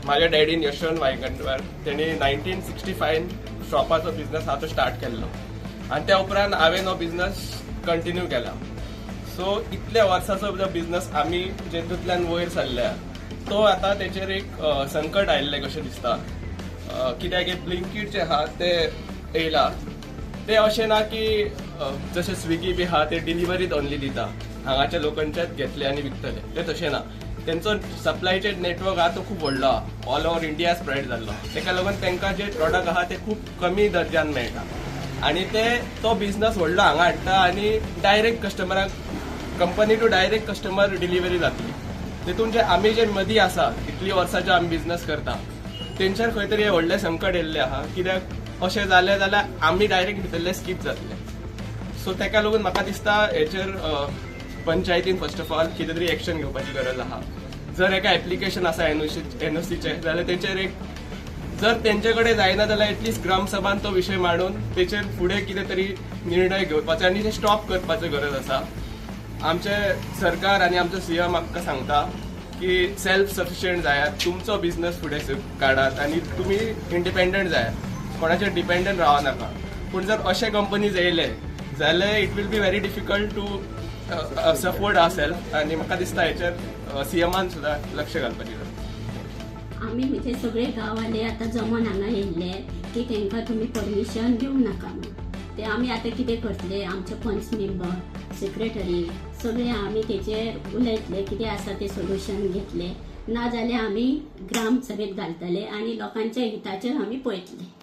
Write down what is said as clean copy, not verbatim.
माझ्या डॅडीन यशवंत वायगंडवार त्यांनी 1965 शॉपाचो बिझनेस हा तो स्टार्ट केल्लो आणि त्या उपरांत हांवें हो बिझनेस कंटिन्यू केला. सो इतल्या वर्साचो जो बिझनेस आमी जेतूंतल्यान वयर सरल्या तो आता तेचेर एक संकट आयिल्लें कशें दिसता. कित्याक ब्लिंकिट जे आहा ते येयला ते अशें ना की जशें स्विगी बी आहा ते डिलिव्हरीत ओन्ली दिता, हांगाच्या लोकांच्याच घेतले आनी विकतले, ते तशें ना. तेंचो सप्लाय चेन नेटवर्क आहा तो खूब व्हडलो आहा, ऑल ओव्हर इंडिया स्प्रेड जाल्लो. तेका लागून तांकां जे प्रॉडक्ट आहा ते खूब कमी दर्ज्यान मेळटा आनी ते तो बिझनेस व्हडलो हांगा हाडटा आनी डायरेक्ट कस्टमराक, company to direct customer delivery जातली. तितून जे आमी जे मदीं आसा इतली वर्सां जे आमी बिझनेस करता तेंचेर खंय तरी हे व्हडलें संकट येयल्लें आहा. कित्याक अशें जालें जाल्यार आमी डायरेक्ट भितरले स्कीप जातले. सो तेका लागून म्हाका दिसता हेचेर पंचायतीन फर्स्ट ऑफ ऑल कितें तरी एक्शन घेवपाची गरज आहा. जर एका एप्लिकेशन आसा एनओसीचें जाल्यार तेचेर एक, जर तेंचे कडेन जायना जाल्यार एटलिस्ट ग्रामसभान तो विशय मांडून तेचेर फुडें कितें तरी निर्णय घेवपाचो आनी ते स्टॉप करपाची गरज आसा. आमचे सरकार आनी आमचो सीएम आमकां सांगता की सेल्फ सफिशियंट जायात, तुमचो बिझनेस फुडें काडात आनी तुमी इंडिपेंडंट जायात, कोणाचेर डिपेंडंट रावं नाका. पूण जर अशे कंपनीज येयले जाल्यार it will be very difficult to support our self आनी म्हाका दिसता हेचेर सीएमान सुद्दां लक्ष घालपाची गरज. आमी म्हणजे सगळे गांववाले आतां जमोन हांगा येयल्ले की तांकां तुमी परमिशन दिवंक नाका म्हणून. ते आमी आतां कितें करतले, आमचे पंच मेंबर, सेक्रेटरी सगळे आमी तेचेर उलयतले, कितें आसा ते सोल्युशन घेतले, ना जाल्यार आमी ग्राम सभेत घालतले आनी लोकांच्या हिताचेर आमी पळयतले.